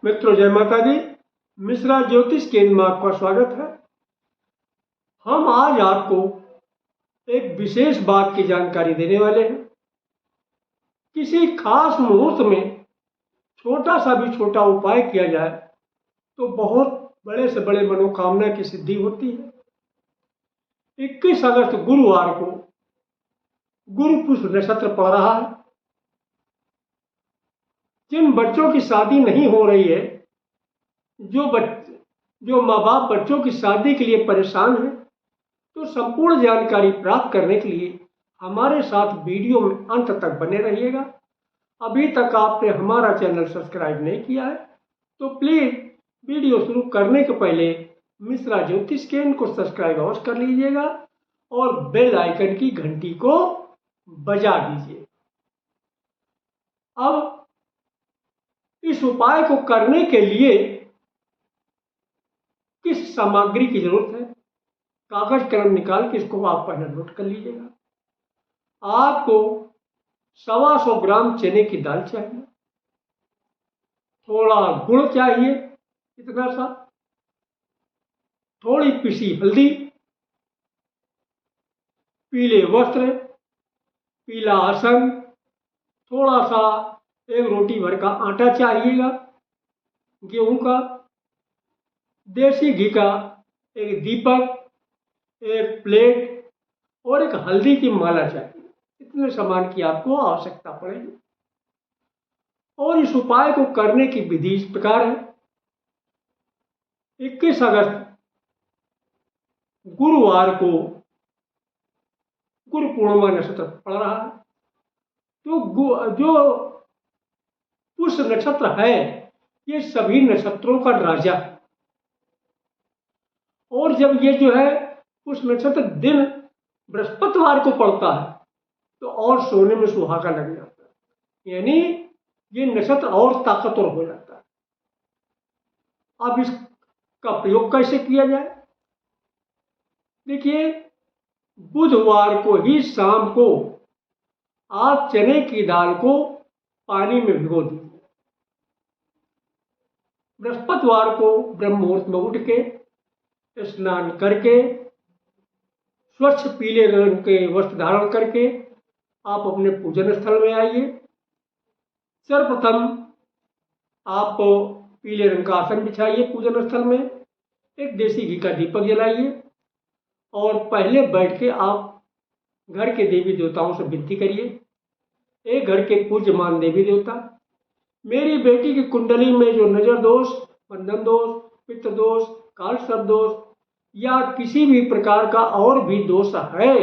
मित्रों, जय माता दी। मिश्रा ज्योतिष केंद्र में आपका स्वागत है। हम आज आपको एक विशेष बात की जानकारी देने वाले हैं। किसी खास मुहूर्त में छोटा सा भी छोटा उपाय किया जाए तो बहुत बड़े से बड़े मनोकामना की सिद्धि होती है। 21 अगस्त गुरुवार को गुरु पुष्य नक्षत्र पड़ रहा है। जिन बच्चों की शादी नहीं हो रही है, जो माँ बाप बच्चों की शादी के लिए परेशान हैं, तो संपूर्ण जानकारी प्राप्त करने के लिए हमारे साथ वीडियो में अंत तक बने रहिएगा। अभी तक आपने हमारा चैनल सब्सक्राइब नहीं किया है तो प्लीज़ वीडियो शुरू करने के पहले मिश्रा ज्योतिष केंद्र को सब्सक्राइब अवश्य कर लीजिएगा और बेल आइकन की घंटी को बजा दीजिए। अब इस उपाय को करने के लिए किस सामग्री की जरूरत है, कागज कलम निकाल के इसको आप पहले नोट कर लीजिएगा। आपको 125 ग्राम चने की दाल चाहिए, थोड़ा गुड़ चाहिए इतना सा, थोड़ी पिसी हल्दी, पीले वस्त्र, पीला आसन, थोड़ा सा 1 रोटी भर का आटा चाहिएगा गेहूं का, देसी घी का 1 दीपक, 1 प्लेट और 1 हल्दी की माला चाहिए। इतने सामान की आपको आवश्यकता पड़ेगी। और इस उपाय को करने की विधि इस प्रकार है। 21 अगस्त गुरुवार को गुरु पूर्णिमा नक्षत्र पड़ रहा है। तो जो पुष्य नक्षत्र है ये सभी नक्षत्रों का राजा है। और जब ये जो है पुष्य नक्षत्र दिन बृहस्पतिवार को पड़ता है तो और सोने में सुहागा लग जाता है, यानी ये नक्षत्र और ताकतवर हो जाता है। अब इसका प्रयोग कैसे किया जाए? देखिए, बुधवार को ही शाम को आप चने की दाल को पानी में भिगो दीजिए। बृहस्पतिवार को ब्रह्म मुहूर्त में उठ के स्नान करके स्वच्छ पीले रंग के वस्त्र धारण करके आप अपने पूजन स्थल में आइए। सर्वप्रथम आप पीले रंग का आसन बिछाइए पूजन स्थल में, 1 देसी घी का दीपक जलाइए और पहले बैठ के आप घर के देवी देवताओं से विनती करिए। एक घर के पूज्यमान देवी देवता, मेरी बेटी की कुंडली में जो नजर दोष, बंधन दोष, पितृ दोष, काल सर्प दोष या किसी भी प्रकार का और भी दोष है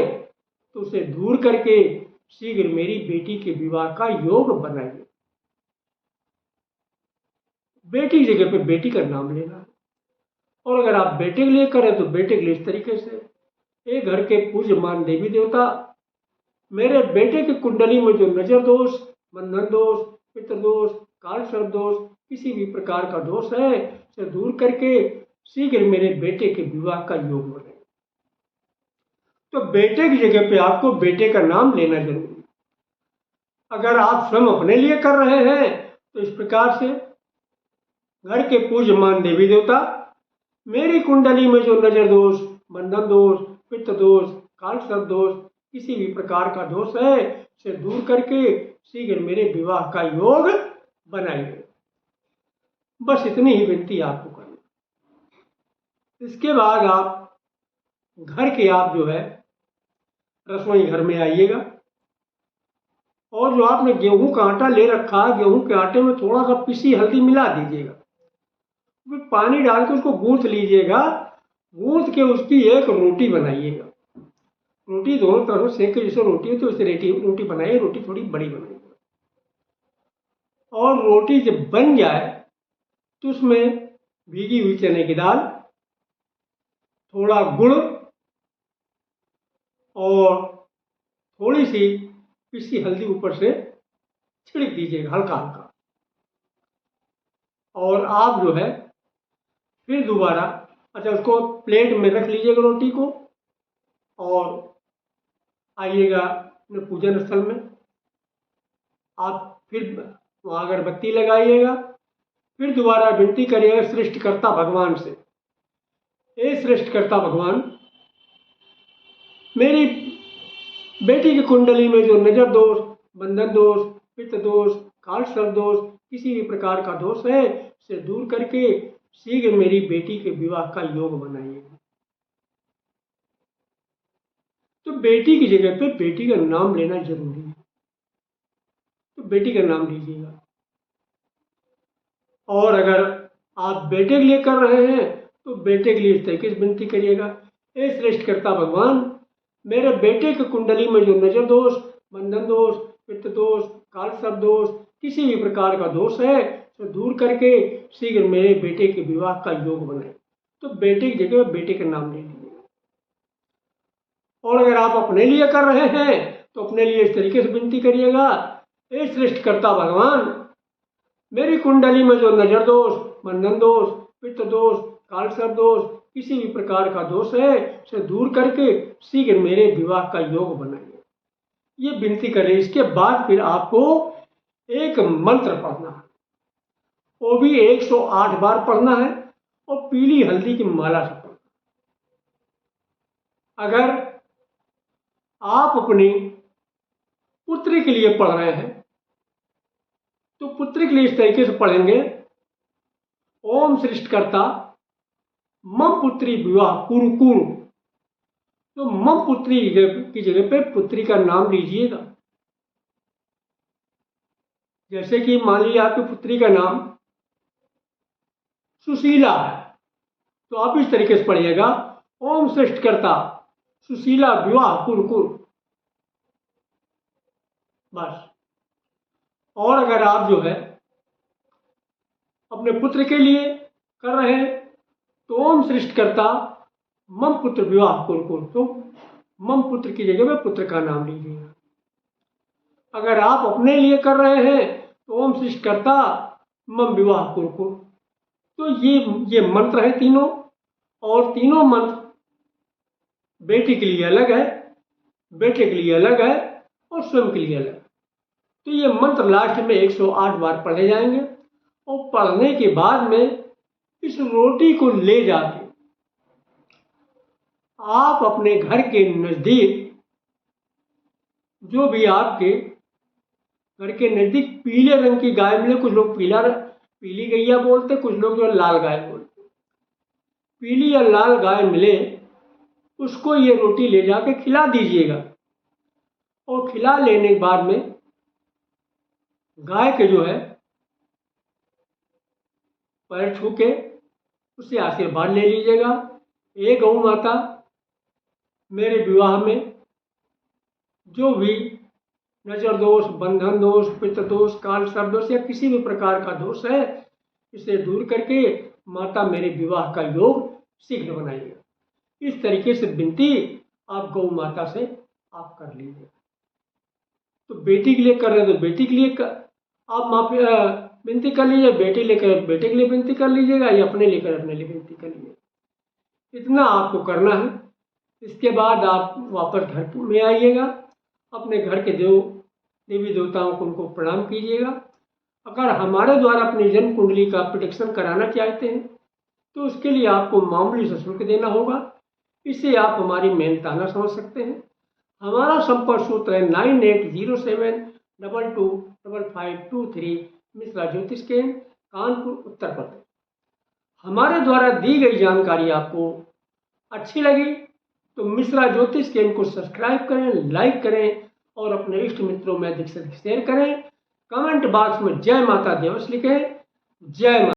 तो उसे दूर करके शीघ्र मेरी बेटी के विवाह का योग बनाइए। बेटी की जगह पे बेटी का नाम लेना है। और अगर आप बेटे के लिए करें तो बेटे के लिए इस तरीके से, एक घर के पूज्यमान देवी देवता, मेरे बेटे की कुंडली में जो नजर दोष, बंधन दोष, पितृ दोष, काल सर्प दोष, किसी भी प्रकार का दोष है उसे दूर करके शीघ्र मेरे बेटे के विवाह का योग बने। तो बेटे की जगह पे आपको बेटे का नाम लेना जरूरी है। अगर आप स्वयं अपने लिए कर रहे हैं तो इस प्रकार से, घर के पूज्यमान देवी देवता, मेरी कुंडली में जो नजर दोष, बंधन दोष, पित्त दोष, काल सर्प दोष, किसी भी प्रकार का दोष है उसे दूर करके शीघ्र मेरे विवाह का योग बनाइए। बस इतनी ही विनती आपको करनी। इसके बाद आप घर के आप जो है रसोई घर में आइएगा और जो आपने गेहूं का आटा ले रखा है, गेहूं के आटे में थोड़ा सा पिसी हल्दी मिला दीजिएगा, फिर पानी डाल के उसको गूंथ लीजिएगा। गूंथ के उसकी 1 रोटी बनाइएगा। रोटी दोनों तरफ सेक के जैसे रोटी है तो इसे रोटी बनाइए, रोटी थोड़ी बड़ी बनाइए। और रोटी जब बन जाए तो उसमें भीगी हुई चने की दाल, थोड़ा गुड़ और थोड़ी सी पिसी हल्दी ऊपर से छिड़क दीजिएगा हल्का हल्का। और आप जो है फिर दोबारा, अच्छा, उसको प्लेट में रख लीजिएगा रोटी को और आइएगा अपने पूजन स्थल में। आप फिर वहाँ अगरबत्ती लगाइएगा फिर दोबारा विनती करिएगा सृष्टिकर्ता भगवान से, हे सृष्टिकर्ता भगवान, मेरी बेटी की कुंडली में जो नजर दोष, बंधन दोष, पित्त दोष, काल सर्प दोष, किसी भी प्रकार का दोष है उसे दूर करके शीघ्र मेरी बेटी के विवाह का योग बनाइए। तो बेटी की जगह पे बेटी का नाम लेना जरूरी है, तो बेटी का नाम लीजिएगा। और अगर आप बेटे के लिए कर रहे हैं तो बेटे के लिए इस तरीके से विनती करिएगा, हे सृष्टिकर्ता भगवान, मेरे बेटे की कुंडली में जो नजर दोष, बंधन दोष, पित्त दोष, काल सर्प दोष, किसी भी प्रकार का दोष है तो दूर करके शीघ्र मेरे बेटे के विवाह का योग बनाए। तो बेटे की जगह बेटे का नाम ले लीजिएगा। और अगर आप अपने लिए कर रहे हैं तो अपने लिए इस तरीके से विनती करिएगा, हे सृष्टिकर्ता भगवान, मेरी कुंडली में जो नजर दोष, बंधन दोष, पित्त दोष, काल सर्प दोष, किसी भी प्रकार का दोष है उसे दूर करके शीघ्र मेरे विवाह का योग बनाइए। ये विनती करें। इसके बाद फिर आपको एक मंत्र पढ़ना है, वो भी 108 बार पढ़ना है और पीली हल्दी की माला से पढ़ना। अगर आप अपनी पुत्री के लिए पढ़ रहे हैं तो पुत्री के लिए इस तरीके से पढ़ेंगे, ओम सृष्टिकर्ता मम पुत्री विवाह कुरु कुरु। तो मम पुत्री की जगह पे पुत्री का नाम लीजिएगा। जैसे कि मान लीजिए आपकी पुत्री का नाम सुशीला है तो आप इस तरीके से पढ़िएगा, ओम सृष्टिकर्ता सुशीला विवाह कुरु कुरु, बस। और अगर आप जो है अपने पुत्र के लिए कर रहे हैं तो ओम सृष्टिकर्ता मम पुत्र विवाह कुरु कुरु, तो मम पुत्र की जगह में पुत्र का नाम लीजिएगा। अगर आप अपने लिए कर रहे हैं तो ओम सृष्टिकर्ता मम विवाह कुरु कुरु। तो ये मंत्र है तीनों, और तीनों मंत्र बेटी के लिए अलग है, बेटे के लिए अलग है और स्वयं के लिए अलग है। तो ये मंत्र लास्ट में 108 बार पढ़े जाएंगे और पढ़ने के बाद में इस रोटी को ले जाके आप अपने घर के नजदीक, जो भी आपके घर के नजदीक पीले रंग की गाय मिले, कुछ लोग पीली गैया बोलते, कुछ लोग जो लाल गाय बोलते, पीली या लाल गाय मिले उसको ये रोटी ले जाके खिला दीजिएगा। और खिला लेने के बाद में गाय के जो है पैर छू के उससे आशीर्वाद ले लीजिएगा, हे गौ माता, मेरे विवाह में जो भी नजर दोष, बंधन दोष, पित्त दोष, काल सर्प दोष या किसी भी प्रकार का दोष है इसे दूर करके माता मेरे विवाह का योग शीघ्र बनाइएगा। इस तरीके से विनती आप गौ माता से आप कर लीजिए। तो बेटी के लिए कर रहे हैं तो बेटी के लिए आप विनती कर लीजिए, बेटे लेकर बेटे के लिए विनती कर लीजिएगा, या अपने लेकर अपने लिए विनती कर लीजिए। इतना आपको करना है। इसके बाद आप वापस घर में आइएगा, अपने घर के देवी देवताओं को उनको प्रणाम कीजिएगा। अगर हमारे द्वारा अपनी जन्म कुंडली का प्रेडिक्शन कराना चाहते हैं तो उसके लिए आपको मामूली सा शुल्क देना होगा। इससे आप हमारी मेहनताना समझ सकते हैं। हमारा संपर्क सूत्र है 9807225523, मिश्रा ज्योतिष केंद्र, कानपुर, उत्तर प्रदेश। हमारे द्वारा दी गई जानकारी आपको अच्छी लगी तो मिश्रा ज्योतिष केंद्र को सब्सक्राइब करें, लाइक करें और अपने इष्ट मित्रों में अधिक से अधिक शेयर करें। कमेंट बॉक्स में जय माता देवस लिखें। जय माता।